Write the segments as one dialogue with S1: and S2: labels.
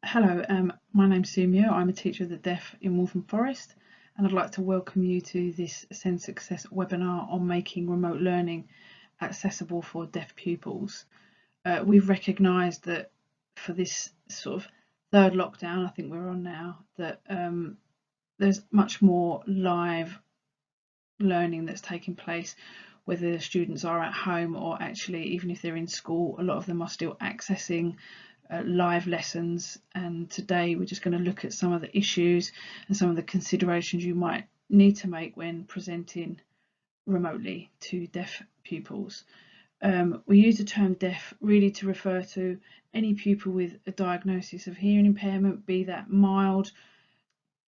S1: Hello, my name's Sue Muir. I'm a teacher of the deaf in Waltham Forest, and I'd like to welcome you to this Send Success webinar on making remote learning accessible for deaf pupils. We've recognised that for this sort of third lockdown, I think we're on now, that there's much more live learning that's taking place, whether the students are at home or actually even if they're in school, a lot of them are still accessing live lessons. And today we're just going to look at some of the issues and some of the considerations you might need to make when presenting remotely to deaf pupils. We use the term deaf really to refer to any pupil with a diagnosis of hearing impairment, be that mild,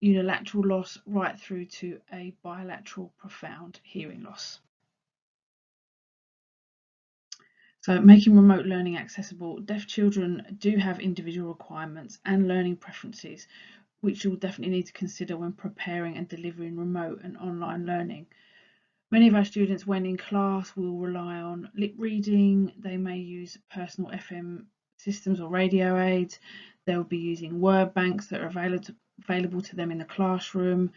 S1: unilateral loss right through to a bilateral profound hearing loss. So making remote learning accessible, deaf children do have individual requirements and learning preferences, which you'll definitely need to consider when preparing and delivering remote and online learning. Many of our students, when in class, will rely on lip reading. They may use personal FM systems or radio aids. They'll be using word banks that are available to them in the classroom,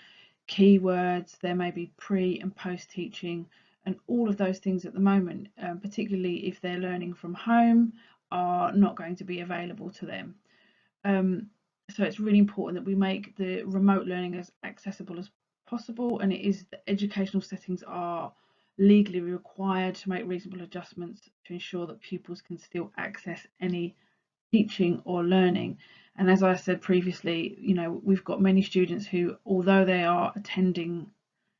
S1: keywords. There may be pre and post teaching, and all of those things at the moment, particularly if they're learning from home, are not going to be available to them. So it's really important that we make the remote learning as accessible as possible, and it is the educational settings are legally required to make reasonable adjustments to ensure that pupils can still access any teaching or learning. And as I said previously, we've got many students who, although they are attending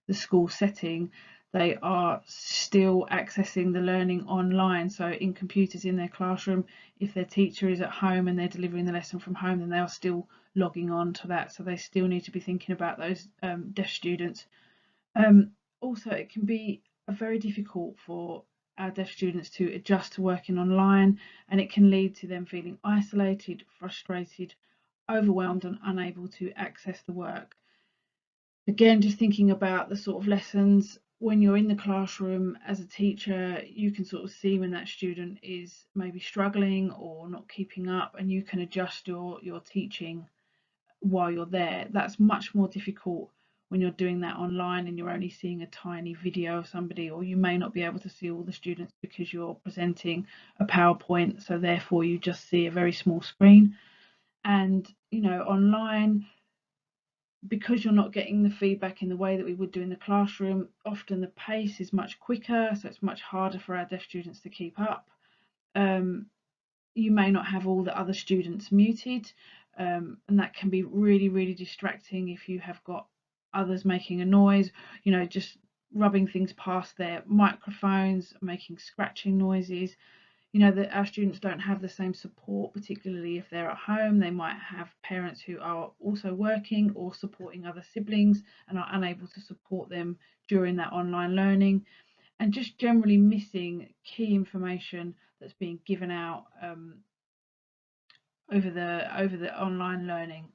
S1: the school setting, they are still accessing the learning online. So in computers in their classroom, if their teacher is at home and they're delivering the lesson from home, then they are still logging on to that. So they still need to be thinking about those deaf students. Also, it can be very difficult for our deaf students to adjust to working online, and it can lead to them feeling isolated, frustrated, overwhelmed, and unable to access the work. Again, just thinking about the sort of lessons when you're in the classroom as a teacher, you can sort of see when that student is maybe struggling or not keeping up, and you can adjust your teaching while you're there. That's much more difficult when you're doing that online and you're only seeing a tiny video of somebody, or you may not be able to see all the students because you're presenting a PowerPoint, so therefore you just see a very small screen. And online, because you're not getting the feedback in the way that we would do in the classroom, often the pace is much quicker, so it's much harder for our deaf students to keep up. You may not have all the other students muted, and that can be really, really distracting if you have got others making a noise, just rubbing things past their microphones, making scratching noises. That our students don't have the same support, particularly if they're at home. They might have parents who are also working or supporting other siblings and are unable to support them during that online learning, and just generally missing key information that's being given out over the online learning.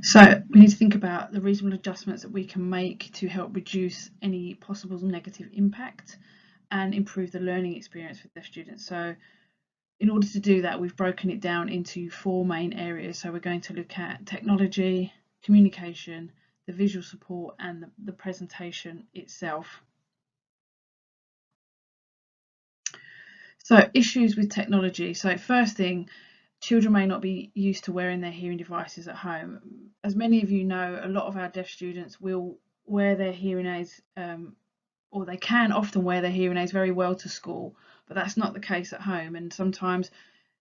S1: So we need to think about the reasonable adjustments that we can make to help reduce any possible negative impact and improve the learning experience for deaf students. So in order to do that, we've broken it down into 4 main areas. So we're going to look at technology, communication, the visual support, and the presentation itself. So issues with technology. So first thing, children may not be used to wearing their hearing devices at home. As many of you know, a lot of our deaf students will wear their hearing aids, or they can often wear their hearing aids very well to school, but that's not the case at home. And sometimes,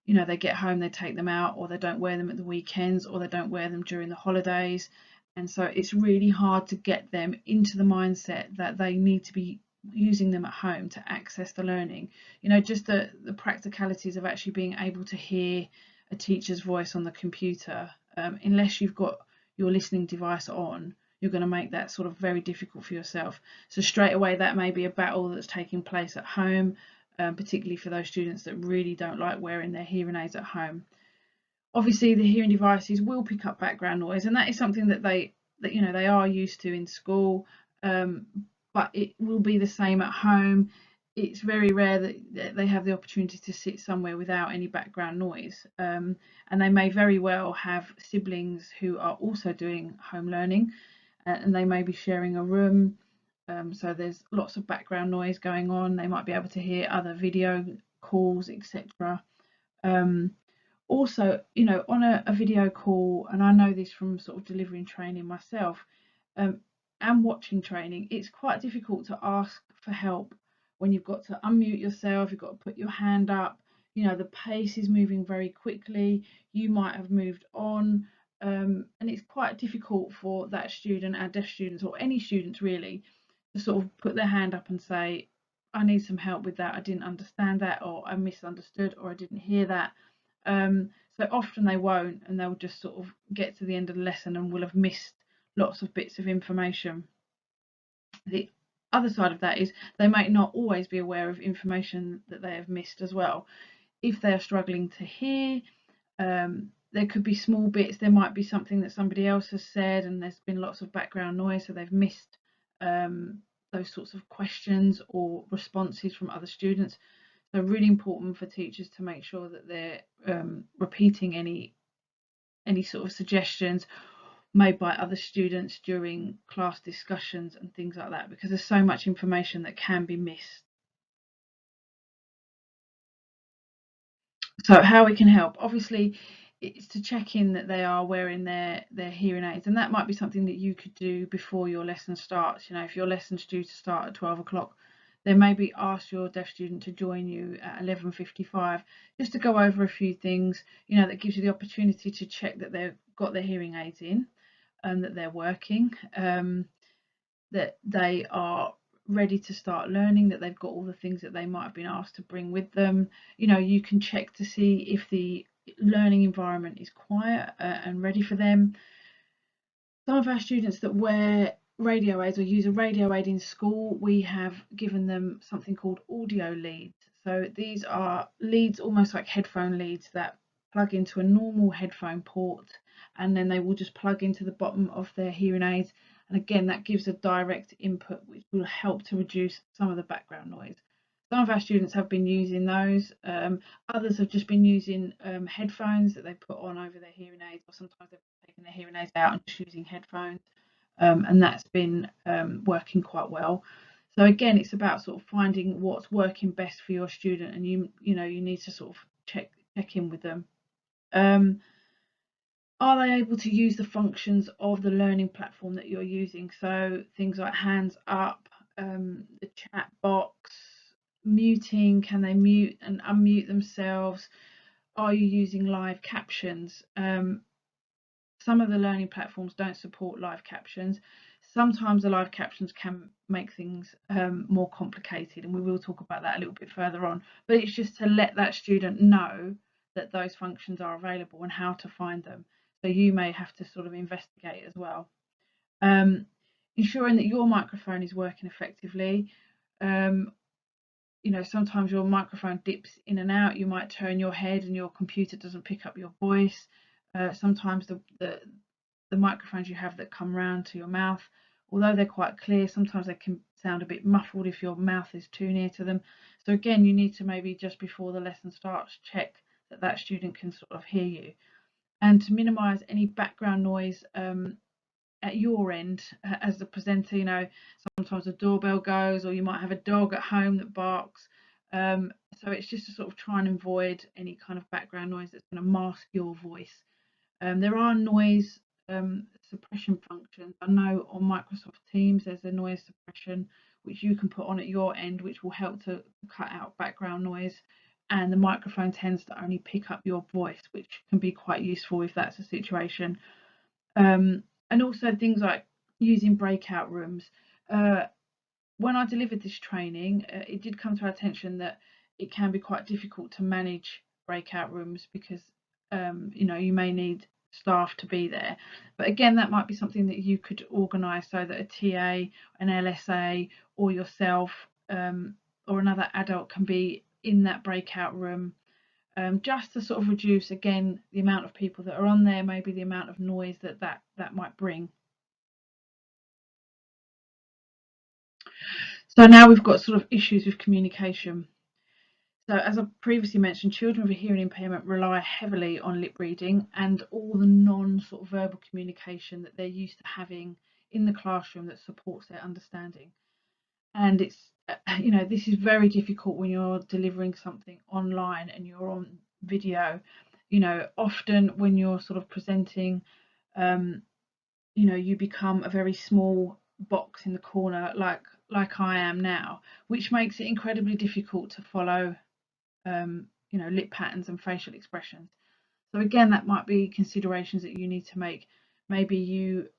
S1: they get home, they take them out, or they don't wear them at the weekends, or they don't wear them during the holidays. And so it's really hard to get them into the mindset that they need to be using them at home to access the learning. Just the practicalities of actually being able to hear a teacher's voice on the computer, unless you've got your listening device on, you're going to make that sort of very difficult for yourself. So straight away, that may be a battle that's taking place at home, particularly for those students that really don't like wearing their hearing aids at home. Obviously, the hearing devices will pick up background noise, and that is something that they are used to in school, but it will be the same at home. it's very rare that they have the opportunity to sit somewhere without any background noise. And they may very well have siblings who are also doing home learning, and they may be sharing a room. So there's lots of background noise going on. They might be able to hear other video calls, etc. Um, Also, on a video call, and I know this from sort of delivering training myself, um, and watching training, it's quite difficult to ask for help when you've got to unmute yourself, you've got to put your hand up, the pace is moving very quickly, you might have moved on, and it's quite difficult for that student, our deaf students, or any students really, to sort of put their hand up and say, I need some help with that, I didn't understand that, or I misunderstood, or I didn't hear that. So often they won't, and they'll just sort of get to the end of the lesson and will have missed lots of bits of information. The other side of that is they might not always be aware of information that they have missed as well. If they are struggling to hear, there could be small bits. There might be something that somebody else has said, and there's been lots of background noise, so they've missed those sorts of questions or responses from other students. So really important for teachers to make sure that they're repeating any sort of suggestions made by other students during class discussions and things like that, because there's so much information that can be missed. So how we can help, obviously, it's to check in that they are wearing their hearing aids, and that might be something that you could do before your lesson starts. If your lesson's due to start at 12 o'clock, then maybe ask your deaf student to join you at 11:55, just to go over a few things. That gives you the opportunity to check that they've got their hearing aids in and that they're working, that they are ready to start learning, that they've got all the things that they might have been asked to bring with them. You can check to see if the learning environment is quiet and ready for them. Some of our students that wear radio aids or use a radio aid in school, we have given them something called audio leads. So these are leads almost like headphone leads that plug into a normal headphone port, and then they will just plug into the bottom of their hearing aids. And again, that gives a direct input which will help to reduce some of the background noise. Some of our students have been using those. Others have just been using headphones that they put on over their hearing aids, or sometimes they've taken their hearing aids out and just using headphones, and that's been working quite well. So again, it's about sort of finding what's working best for your student, and you need to sort of check in with them. Are they able to use the functions of the learning platform that you're using? So things like hands up, the chat box, muting, can they mute and unmute themselves? Are you using live captions? Some of the learning platforms don't support live captions. Sometimes the live captions can make things more complicated, and we will talk about that a little bit further on. But it's just to let that student know that those functions are available and how to find them. So you may have to sort of investigate as well. Ensuring that your microphone is working effectively. Sometimes your microphone dips in and out. You might turn your head and your computer doesn't pick up your voice. Sometimes the microphones you have that come round to your mouth, although they're quite clear, sometimes they can sound a bit muffled if your mouth is too near to them. So again, you need to maybe just before the lesson starts check that that student can sort of hear you, and to minimize any background noise at your end as the presenter. Sometimes a doorbell goes, or you might have a dog at home that barks. So it's just to sort of try and avoid any kind of background noise that's going to mask your voice. There are noise suppression functions. I know on Microsoft Teams there's a noise suppression which you can put on at your end, which will help to cut out background noise. And the microphone tends to only pick up your voice, which can be quite useful if that's a situation. And also things like using breakout rooms. When I delivered this training, it did come to our attention that it can be quite difficult to manage breakout rooms because you may need staff to be there. But again, that might be something that you could organise so that a TA, an LSA, or yourself, or another adult can be in that breakout room, just to sort of reduce again the amount of people that are on there, maybe the amount of noise that might bring. So now we've got sort of issues with communication. So as I previously mentioned, children with a hearing impairment rely heavily on lip reading and all the non sort of verbal communication that they're used to having in the classroom that supports their understanding. And it's this is very difficult when you're delivering something online and you're on video. Often when you're sort of presenting, um, you become a very small box in the corner, like I am now, which makes it incredibly difficult to follow lip patterns and facial expressions. So again, that might be considerations that you need to make. Maybe you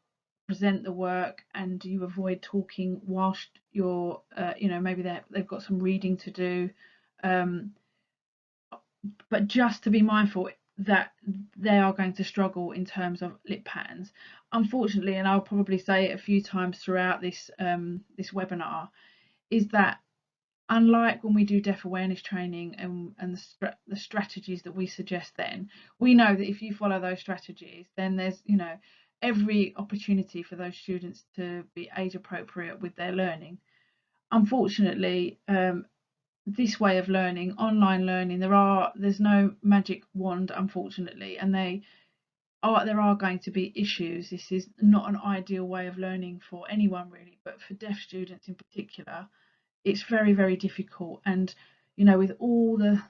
S1: present the work and you avoid talking whilst you're, maybe they've got some reading to do, um, but just to be mindful that they are going to struggle in terms of lip patterns. Unfortunately, and I'll probably say it a few times throughout this webinar, is that unlike when we do deaf awareness training and the strategies that we suggest, then we know that if you follow those strategies, then there's every opportunity for those students to be age appropriate with their learning. Unfortunately, this way of learning, online learning, there's no magic wand, unfortunately, and there are going to be issues. This is not an ideal way of learning for anyone really, but for deaf students in particular, it's very, very difficult. And with all the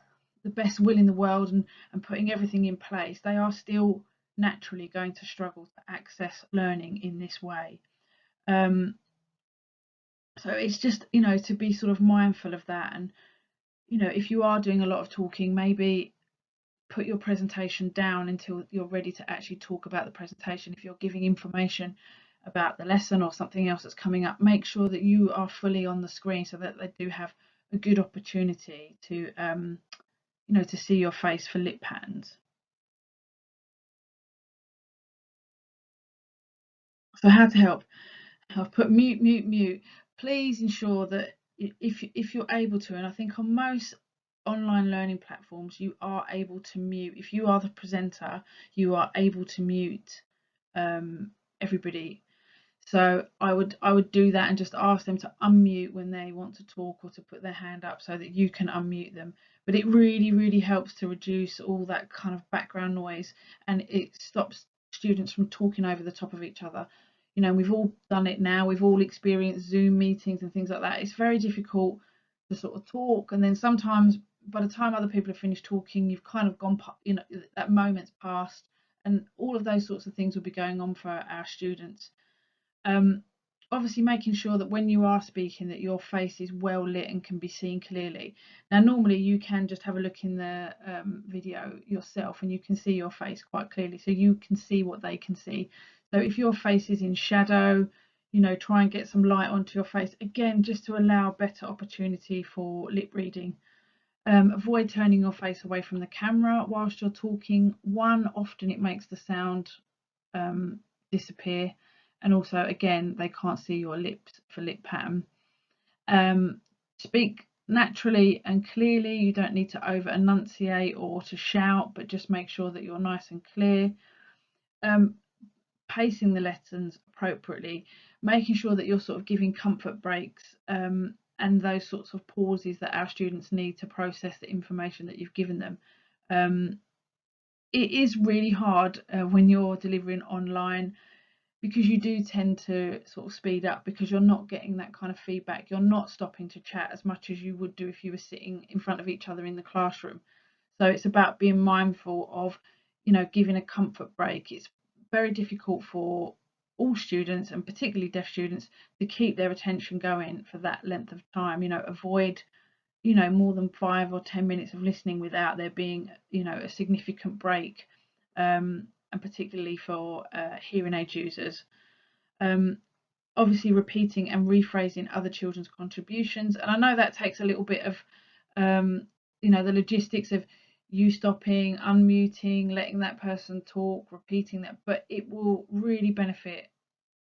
S1: best will in the world and putting everything in place, they are still naturally going to struggle to access learning in this way. So it's just to be sort of mindful of that. And if you are doing a lot of talking, maybe put your presentation down until you're ready to actually talk about the presentation. If you're giving information about the lesson or something else that's coming up, make sure that you are fully on the screen so that they do have a good opportunity to see your face for lip patterns. So how to help? I've put mute, mute, mute. Please ensure that if you're able to, and I think on most online learning platforms you are able to mute. If you are the presenter, you are able to mute everybody. So I would do that and just ask them to unmute when they want to talk or to put their hand up so that you can unmute them. But it really, really helps to reduce all that kind of background noise, and it stops students from talking over the top of each other. We've all done it now. We've all experienced Zoom meetings and things like that. It's very difficult to sort of talk, and then sometimes by the time other people have finished talking, you've kind of gone, that moment's passed, and all of those sorts of things will be going on for our students. um, Obviously making sure that when you are speaking that your face is well lit and can be seen clearly. Now normally you can just have a look in the video yourself and you can see your face quite clearly, so you can see what they can see. So if your face is in shadow, try and get some light onto your face, again just to allow better opportunity for lip reading. Avoid turning your face away from the camera whilst you're talking. Often it makes the sound disappear, and also again they can't see your lips for lip pattern. Speak naturally and clearly. You don't need to over enunciate or to shout, but just make sure that you're nice and clear. Pacing the lessons appropriately, making sure that you're sort of giving comfort breaks, and those sorts of pauses that our students need to process the information that you've given them. It is really hard when you're delivering online, because you do tend to sort of speed up because you're not getting that kind of feedback. You're not stopping to chat as much as you would do if you were sitting in front of each other in the classroom. So it's about being mindful of, giving a comfort break. It's very difficult for all students, and particularly deaf students, to keep their attention going for that length of time. Avoid more than 5 or 10 minutes of listening without there being a significant break, and particularly for hearing aid users. um, Obviously repeating and rephrasing other children's contributions, and I know that takes a little bit of the logistics of you stopping, unmuting, letting that person talk, repeating that, but it will really benefit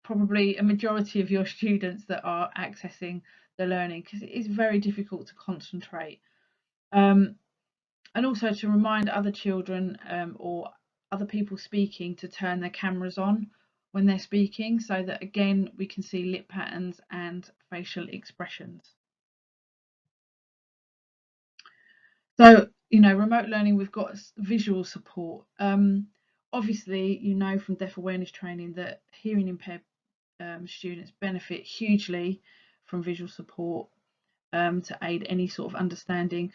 S1: probably a majority of your students that are accessing the learning, because it is very difficult to concentrate. And also to remind other children, or other people speaking, to turn their cameras on when they're speaking, so that again we can see lip patterns and facial expressions. So, remote learning, we've got visual support. Obviously, from deaf awareness training that hearing impaired students benefit hugely from visual support to aid any sort of understanding.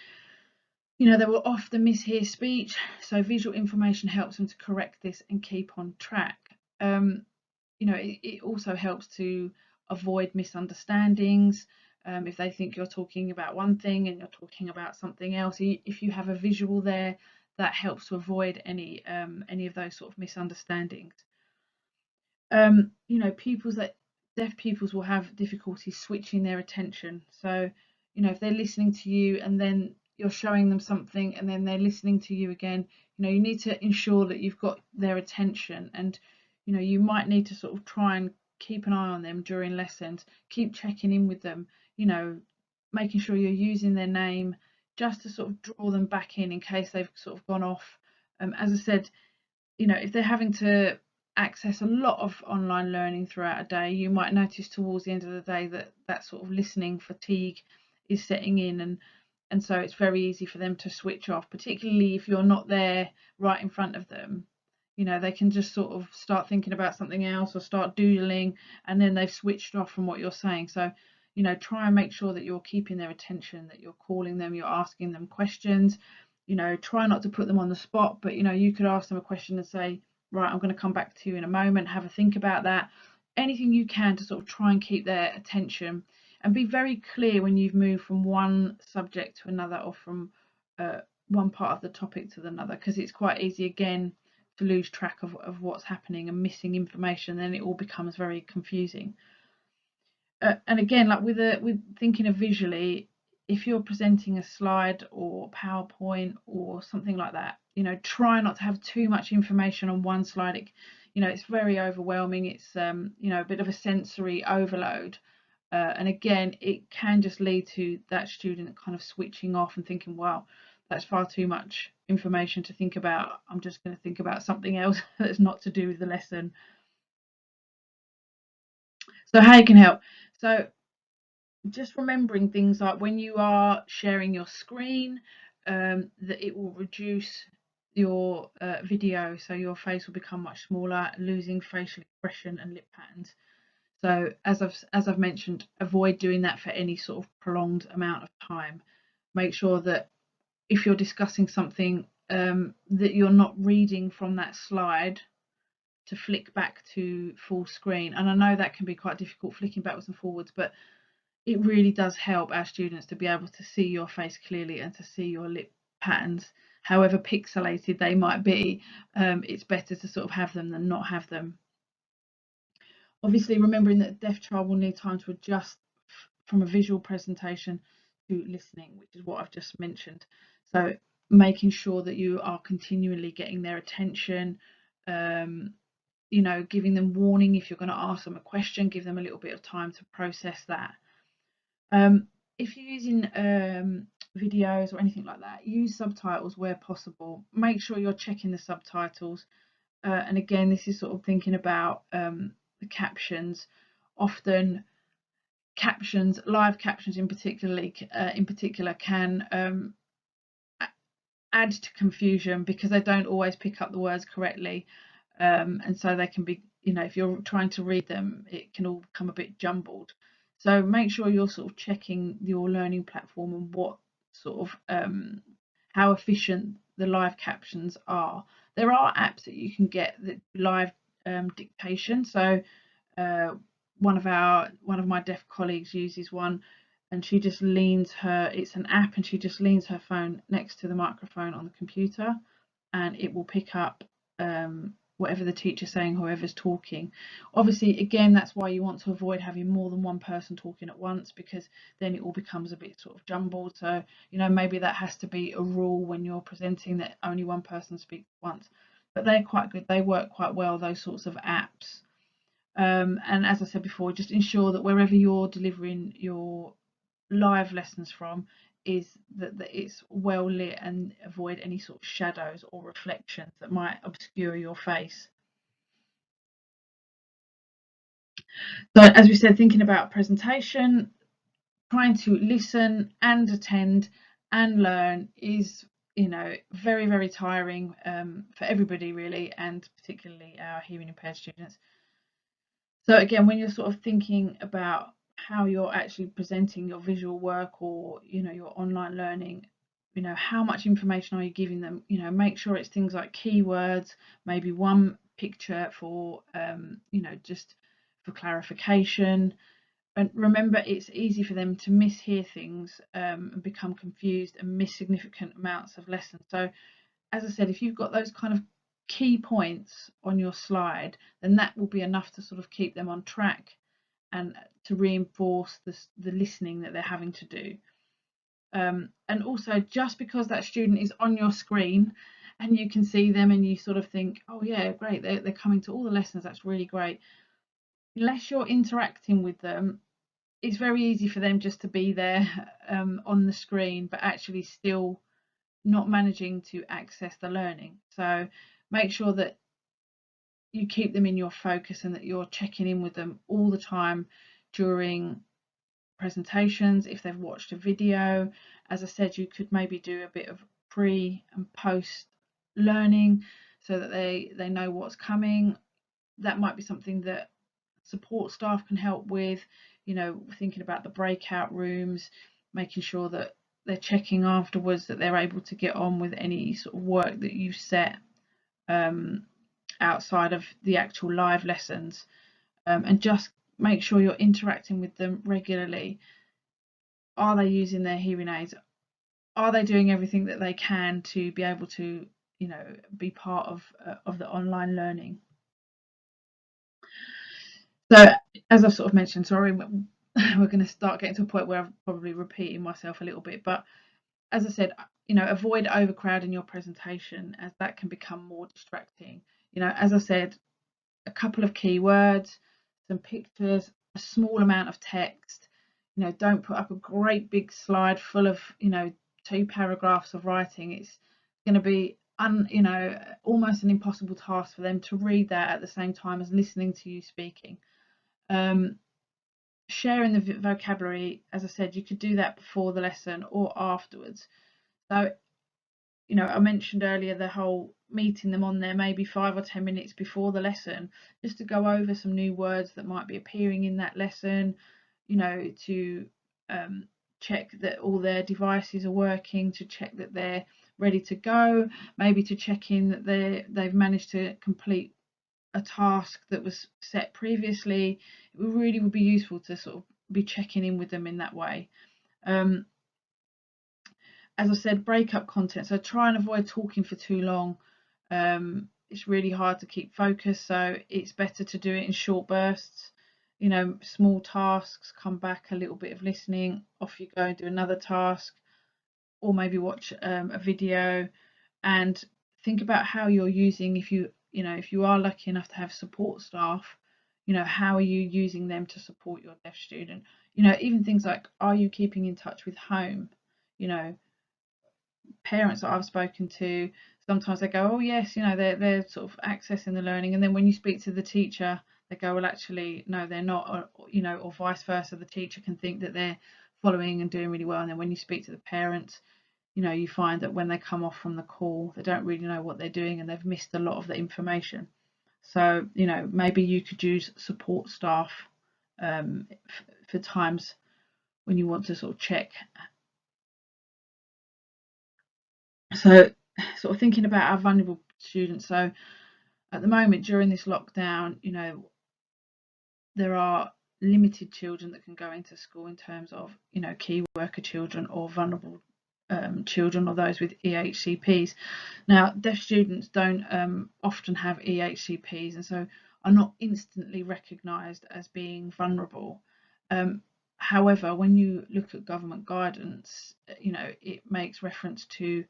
S1: They will often mishear speech, so visual information helps them to correct this and keep on track. It also helps to avoid misunderstandings. If they think you're talking about one thing and you're talking about something else, if you have a visual there, that helps to avoid any of those sort of misunderstandings. Pupils that deaf pupils will have difficulty switching their attention. So, if they're listening to you and then you're showing them something and then they're listening to you again, you need to ensure that you've got their attention, and you might need to sort of try and keep an eye on them during lessons, keep checking in with them, making sure you're using their name just to sort of draw them back in case they've sort of gone off. As I said, if they're having to access a lot of online learning throughout a day, you might notice towards the end of the day that that sort of listening fatigue is setting in, and so it's very easy for them to switch off, particularly if you're not there right in front of them. They can just sort of start thinking about something else or start doodling, and then they've switched off from what you're saying. So try and make sure that you're keeping their attention, that you're calling them, you're asking them questions. Try not to put them on the spot, but you could ask them a question and say, right, I'm going to come back to you in a moment, have a think about that. Anything you can to sort of try and keep their attention, and be very clear when you've moved from one subject to another, or from one part of the topic to another, because it's quite easy again to lose track of what's happening and missing information. Then it all becomes very confusing. And again, like with thinking of visually, if you're presenting a slide or PowerPoint or something like that, try not to have too much information on one slide. It's very overwhelming. It's a bit of a sensory overload, and again, it can just lead to that student kind of switching off and thinking, "Wow, that's far too much information to think about. I'm just going to think about something else that's not to do with the lesson." So how you can help? So just remembering things like when you are sharing your screen, that it will reduce your video, so your face will become much smaller, losing facial expression and lip patterns. So as I've mentioned, avoid doing that for any sort of prolonged amount of time. Make sure that if you're discussing something, that you're not reading from that slide to flick back to full screen. And I know that can be quite difficult, flicking backwards and forwards, but it really does help our students to be able to see your face clearly and to see your lip patterns. However pixelated they might be, it's better to sort of have them than not have them. Obviously, remembering that a deaf child will need time to adjust from a visual presentation to listening, which is what I've just mentioned. So making sure that you are continually getting their attention, giving them warning if you're going to ask them a question, give them a little bit of time to process that. If you're using videos or anything like that, use subtitles where possible. Make sure you're checking the subtitles. And again, this is sort of thinking about the captions. Often captions, live captions in particular, can add to confusion because they don't always pick up the words correctly, and so they can be, if you're trying to read them, it can all become a bit jumbled. So make sure you're sort of checking your learning platform and what sort of how efficient the live captions are. There are apps that you can get that live dictation. So one of my deaf colleagues uses one, and she just leans her, it's an app, and she just leans her phone next to the microphone on the computer, and it will pick up whatever the teacher's saying, whoever's talking. Obviously, again, that's why you want to avoid having more than one person talking at once, because then it all becomes a bit sort of jumbled. So maybe that has to be a rule when you're presenting, that only one person speaks once. But they're quite good, they work quite well, those sorts of apps. And as I said before, just ensure that wherever you're delivering your live lessons from, is that it's well lit, and avoid any sort of shadows or reflections that might obscure your face. So as we said, thinking about presentation, trying to listen and attend and learn is, very, very tiring for everybody really, and particularly our hearing impaired students. So again, when you're sort of thinking about how you're actually presenting your visual work, or your online learning, how much information are you giving them? Make sure it's things like keywords, maybe one picture for just for clarification. And remember, it's easy for them to mishear things and become confused and miss significant amounts of lessons. So as I said, if you've got those kind of key points on your slide, then that will be enough to sort of keep them on track and to reinforce the listening that they're having to do. And also, just because that student is on your screen and you can see them and you sort of think, oh yeah, great, they're coming to all the lessons, that's really great. Unless you're interacting with them, it's very easy for them just to be there on the screen, but actually still not managing to access the learning. So make sure that you keep them in your focus and that you're checking in with them all the time during presentations. If they've watched a video, as I said, you could maybe do a bit of pre and post learning so that they know what's coming. That might be something that support staff can help with, thinking about the breakout rooms, making sure that they're checking afterwards that they're able to get on with any sort of work that you've set outside of the actual live lessons, and just make sure you're interacting with them regularly. Are they using their hearing aids? Are they doing everything that they can to be able to, be part of the online learning? So, as I've sort of mentioned, sorry, we're going to start getting to a point where I'm probably repeating myself a little bit, but as I said, avoid overcrowding your presentation, as that can become more distracting. As I said, a couple of keywords, some pictures, a small amount of text. Don't put up a great big slide full of, 2 paragraphs of writing. It's going to be almost an impossible task for them to read that at the same time as listening to you speaking. Sharing the vocabulary, as I said, you could do that before the lesson or afterwards. So, I mentioned earlier the whole meeting them on there maybe 5 or 10 minutes before the lesson, just to go over some new words that might be appearing in that lesson, to check that all their devices are working, to check that they're ready to go, maybe to check in that they've managed to complete a task that was set previously. It really would be useful to sort of be checking in with them in that way. As I said, break up content. So try and avoid talking for too long. It's really hard to keep focus, so it's better to do it in short bursts. Small tasks, come back, a little bit of listening, off you go and do another task, or maybe watch a video, and think about how you're using, if you are lucky enough to have support staff, how are you using them to support your deaf student? Even things like, are you keeping in touch with home? Parents that I've spoken to, sometimes they go, oh yes, they're sort of accessing the learning, and then when you speak to the teacher, they go, well actually no, they're not, or vice versa. The teacher can think that they're following and doing really well, and then when you speak to the parents, you find that when they come off from the call, they don't really know what they're doing and they've missed a lot of the information. So maybe you could use support staff for times when you want to sort of check. So sort of thinking about our vulnerable students. So at the moment during this lockdown, there are limited children that can go into school in terms of, key worker children or vulnerable children, or those with EHCPs. Now, deaf students don't often have EHCPs, and so are not instantly recognised as being vulnerable. However, when you look at government guidance, it makes reference to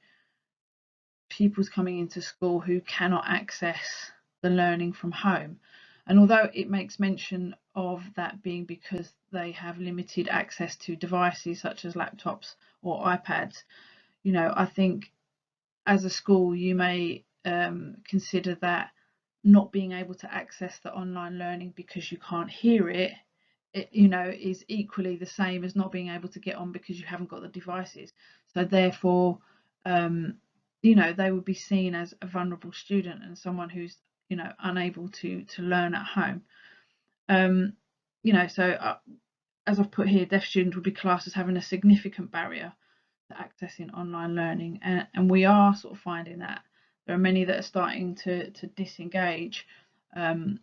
S1: pupils coming into school who cannot access the learning from home. And although it makes mention of that being because they have limited access to devices such as laptops or iPads, I think as a school you may consider that not being able to access the online learning because you can't hear it, is equally the same as not being able to get on because you haven't got the devices. So therefore, they would be seen as a vulnerable student and someone who's, unable to learn at home. So as I've put here, deaf students would be classed as having a significant barrier to accessing online learning, and we are sort of finding that there are many that are starting to disengage, and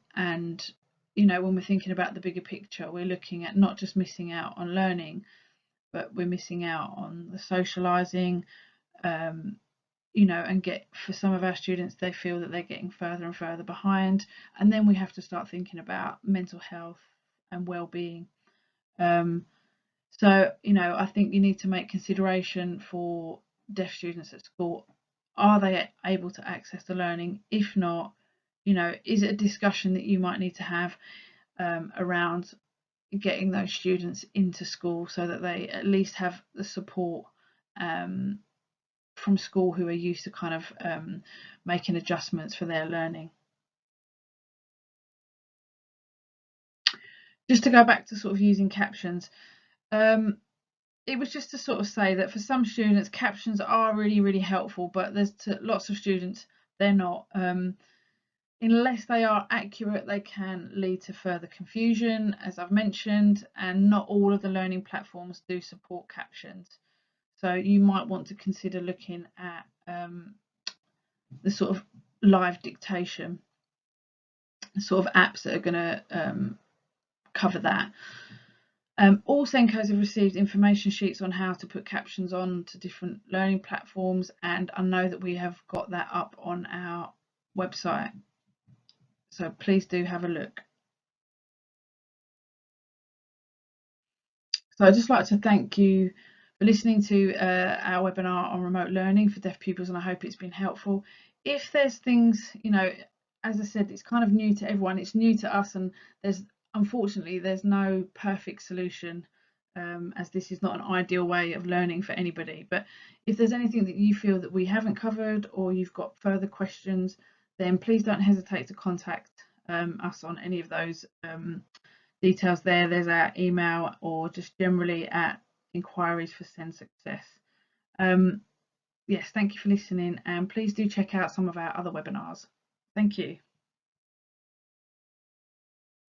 S1: when we're thinking about the bigger picture, we're looking at not just missing out on learning, but we're missing out on the socializing, and get for some of our students, they feel that they're getting further and further behind, and then we have to start thinking about mental health and well-being. So, I think you need to make consideration for deaf students at school. Are they able to access the learning? If not, is it a discussion that you might need to have around getting those students into school so that they at least have the support from school, who are used to kind of making adjustments for their learning. Just to go back to sort of using captions, it was just to sort of say that for some students, captions are really, really helpful, but there's lots of students, they're not. Unless they are accurate, they can lead to further confusion, as I've mentioned, and not all of the learning platforms do support captions. So you might want to consider looking at the sort of live dictation sort of apps that are going to cover that. All Senkos have received information sheets on how to put captions on to different learning platforms, and I know that we have got that up on our website, so please do have a look. So I'd just like to thank you for listening to our webinar on remote learning for deaf pupils, and I hope it's been helpful. If there's things, as I said, it's kind of new to everyone, it's new to us, and unfortunately there's no perfect solution, as this is not an ideal way of learning for anybody. But if there's anything that you feel that we haven't covered, or you've got further questions, then please don't hesitate to contact us on any of those details there. There's our email, or just generally at inquiries for Send Success. Yes, thank you for listening, and please do check out some of our other webinars. Thank you.